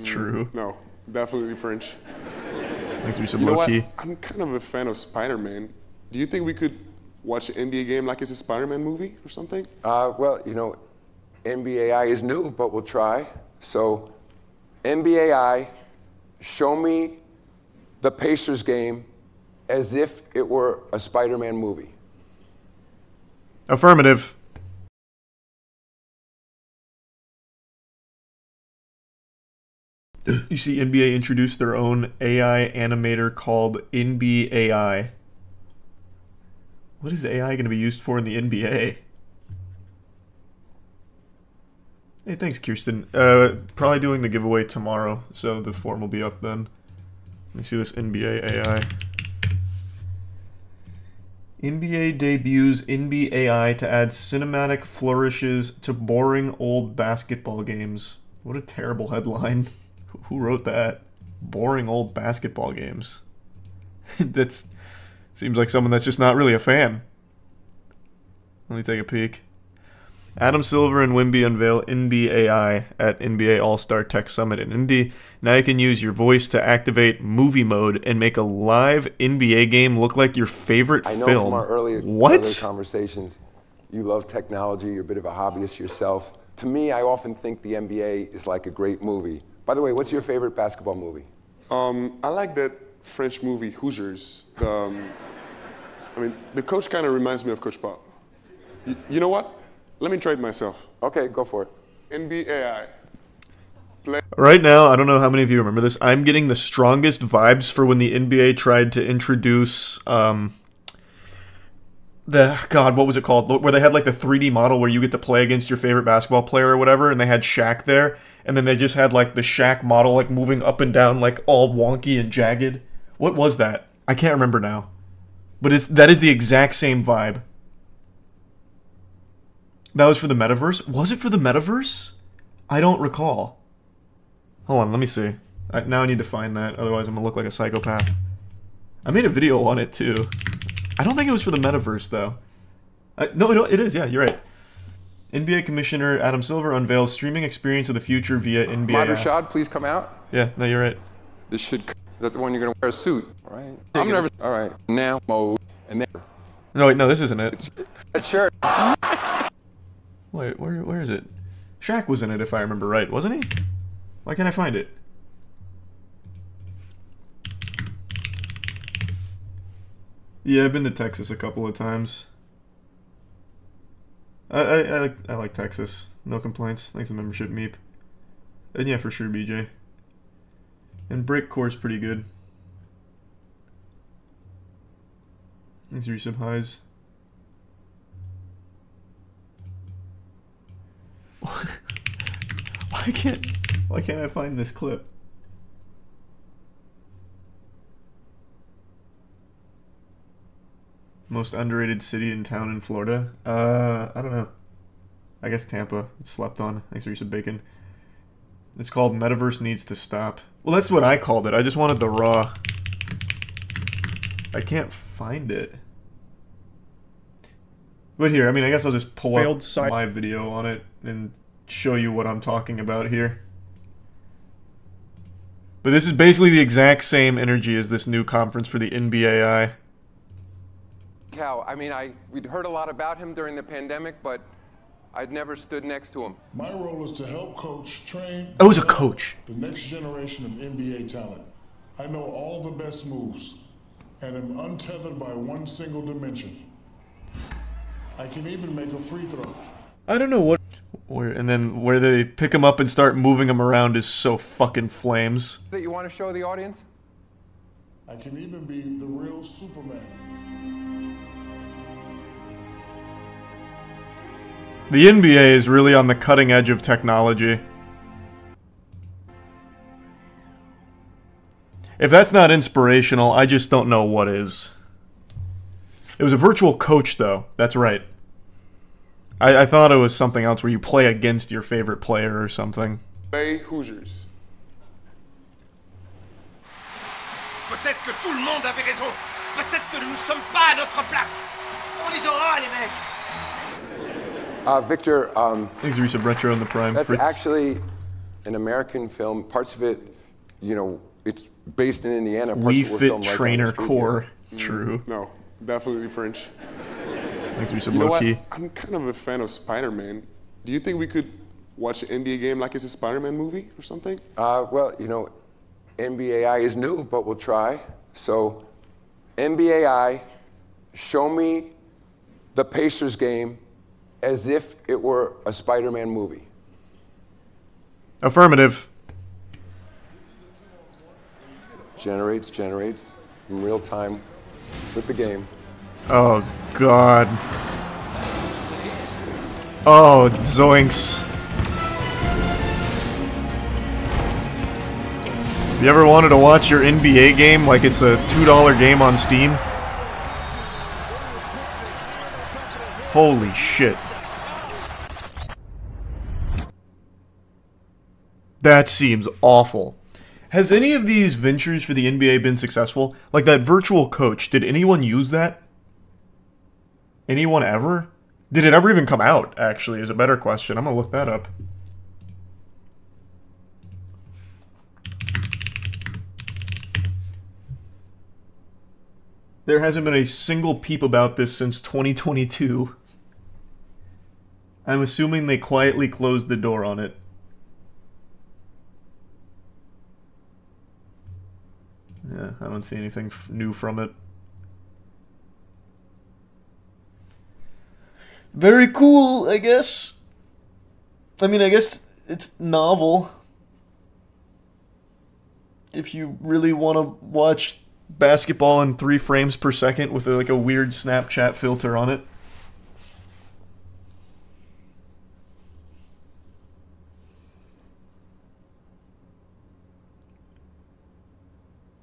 True. No, definitely French. Thanks for some You know what? low-key. I'm kind of a fan of Spider-Man. Do you think we could watch an NBA game like it's a Spider-Man movie or something? Well, you know, NBAI is new, but we'll try. So, NBAI, show me the Pacers game as if it were a Spider-Man movie. Affirmative. You see, NBA introduced their own AI animator called NBA. What is the AI going to be used for in the NBA? Hey, thanks, Kirsten. Probably doing the giveaway tomorrow, so the form will be up then. Let me see this NBA AI. NBA debuts NBA AI to add cinematic flourishes to boring old basketball games. What a terrible headline. Who wrote that? Boring old basketball games. That's seems like someone that's just not really a fan. Let me take a peek. Adam Silver and Wimby unveil NBA AI at NBA All-Star Tech Summit in Indy. Now you can use your voice to activate movie mode and make a live NBA game look like your favorite film. I know from our earlier conversations, you love technology, you're a bit of a hobbyist yourself. To me, I often think the NBA is like a great movie. By the way, what's your favorite basketball movie? I like that French movie Hoosiers. I mean, the coach kind of reminds me of Coach Pop. You know what? Let me try it myself. Okay, go for it. NBAI. Right now, I don't know how many of you remember this. I'm getting the strongest vibes for when the NBA tried to introduce God, what was it called? Where they had like the 3D model where you get to play against your favorite basketball player or whatever, and they had Shaq there, and then they just had like the Shaq model like moving up and down like all wonky and jagged. What was that? I can't remember now. But that is the exact same vibe. That was for the metaverse? Was it for the metaverse? I don't recall. Hold on, let me see. Now I need to find that, otherwise I'm gonna look like a psychopath. I made a video on it too. I don't think it was for the metaverse though. No, it is, yeah, you're right. NBA Commissioner Adam Silver unveils streaming experience of the future via NBA. Rashad, please come out. Yeah, no, you're right. Is that the one you're gonna wear a suit? All right. I'm nervous. All right. Now mode and then. No, wait, no, this isn't it. That shirt. Wait, where is it? Shaq was in it, if I remember right, wasn't he? Why can't I find it? Yeah, I've been to Texas a couple of times. I like Texas. No complaints. Thanks for the membership, Meep. And yeah, for sure, BJ. And Breakcore's pretty good. Thanks for your sub highs. Why can't I find this clip? Most underrated city and town in Florida? I don't know. I guess Tampa. It's slept on. Thanks for your sub bacon. It's called Metaverse Needs to Stop. Well, that's what I called it. I just wanted the raw. I can't find it. But here, I mean, I guess I'll just pull up my video on it and show you what I'm talking about here. But this is basically the exact same energy as this new conference for the NBAI. Cal, I mean, we'd heard a lot about him during the pandemic, but I'd never stood next to him. My role is to help coach, train, I was a coach. The next generation of NBA talent. I know all the best moves and am untethered by one single dimension. I can even make a free throw. I don't know what... and then where they pick him up and start moving him around is so fucking flames. That you want to show the audience? I can even be the real Superman. The NBA is really on the cutting edge of technology. If that's not inspirational, I just don't know what is. It was a virtual coach, though. That's right. I thought it was something else where you play against your favorite player or something. Bay Hoosiers. Peut-être que tout le monde avait raison. Peut-être que nous ne sommes pas à notre place. On les aura, les mecs. Victor, thanks for Retro in the Prime. That's Fritz. actually an American film. Parts of it, you know, it's based in Indiana. Parts We of it were Fit filmed right down the Trainer street Core. here. True. No, definitely French. Thanks for some You know low what? key. I'm kind of a fan of Spider-Man. Do you think we could watch an NBA game like it's a Spider-Man movie or something? Well, you know, NBAI is new, but we'll try. So, NBAI, show me the Pacers game as if it were a Spider-Man movie. Affirmative. Generates in real time with the game. Oh, God. Oh, zoinks. You ever wanted to watch your NBA game like it's a $2 game on Steam? Holy shit. That seems awful. Has any of these ventures for the NBA been successful? Like that virtual coach, did anyone use that? Anyone ever? Did it ever even come out, actually, is a better question. I'm gonna look that up. There hasn't been a single peep about this since 2022. I'm assuming they quietly closed the door on it. Yeah, I don't see anything new from it. Very cool, I guess. I mean, I guess it's novel. If you really want to watch basketball in 3 frames per second with like a weird Snapchat filter on it.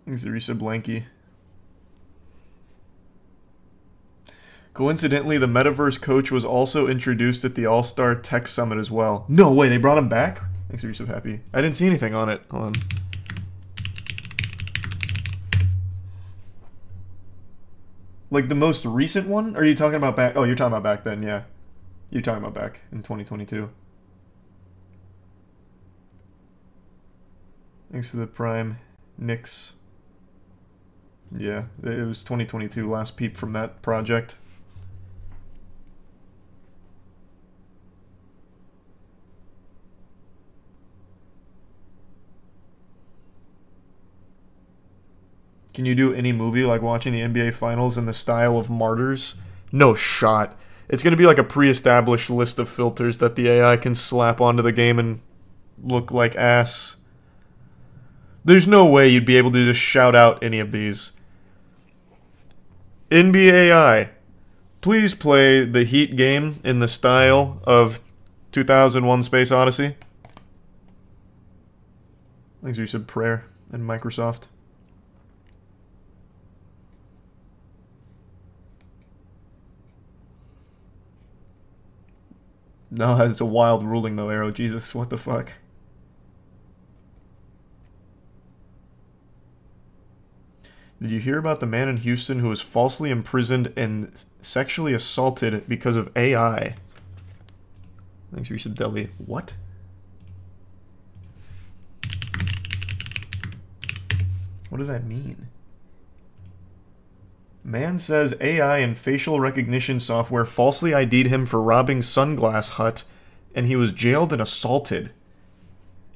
Thanks, Arisa Blanky. Coincidentally, the Metaverse coach was also introduced at the All-Star Tech Summit as well. No way, they brought him back? Thanks, Arisa Happy. I didn't see anything on it. Hold on. Like the most recent one? Or are you talking about back? Oh, you're talking about back then, yeah. You're talking about back in 2022. Thanks to the Prime. Knicks. Yeah, it was 2022, last peep from that project. Can you do any movie like watching the NBA Finals in the style of Martyrs? No shot. It's going to be like a pre-established list of filters that the AI can slap onto the game and look like ass. There's no way you'd be able to just shout out any of these. NBAI, please play the Heat game in the style of 2001 Space Odyssey. Thanks for your sub prayer and Microsoft. No, that's a wild ruling though, Arrow. Jesus, what the fuck? Did you hear about the man in Houston who was falsely imprisoned and sexually assaulted because of AI? Thanks, Resub Deli. What? What does that mean? Man says AI and facial recognition software falsely ID'd him for robbing Sunglass Hut, and he was jailed and assaulted.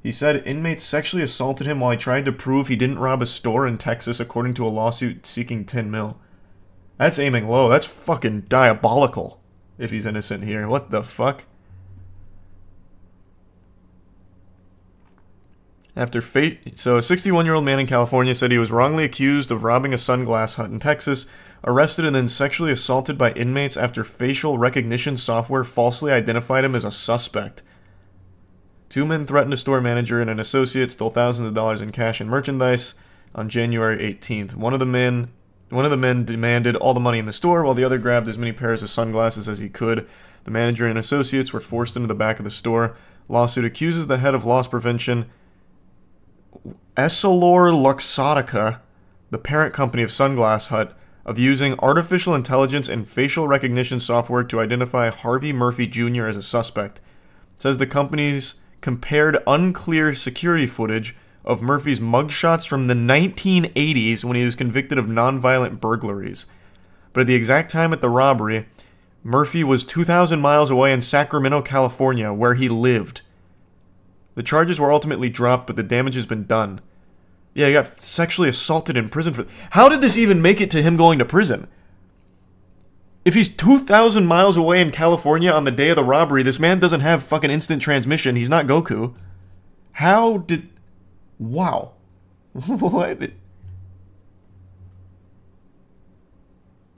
He said inmates sexually assaulted him while he tried to prove he didn't rob a store in Texas, according to a lawsuit seeking 10 mil. That's aiming low. That's fucking diabolical, if he's innocent here. What the fuck? After fate, so a 61-year-old man in California said he was wrongly accused of robbing a Sunglass Hut in Texas, arrested and then sexually assaulted by inmates after facial recognition software falsely identified him as a suspect. 2 men threatened a store manager and an associate, stole thousands of dollars in cash and merchandise on January 18th. One of the men demanded all the money in the store, while the other grabbed as many pairs of sunglasses as he could. The manager and associates were forced into the back of the store. Lawsuit accuses the head of loss prevention, EssilorLuxottica, the parent company of Sunglass Hut, of using artificial intelligence and facial recognition software to identify Harvey Murphy Jr. as a suspect. It says the companies compared unclear security footage of Murphy's mugshots from the 1980s when he was convicted of nonviolent burglaries. But at the exact time at the robbery, Murphy was 2,000 miles away in Sacramento, California, where he lived. The charges were ultimately dropped, but the damage has been done. Yeah, he got sexually assaulted in prison for... How did this even make it to him going to prison? If he's 2,000 miles away in California on the day of the robbery, this man doesn't have fucking instant transmission. He's not Goku. How did... Wow. What?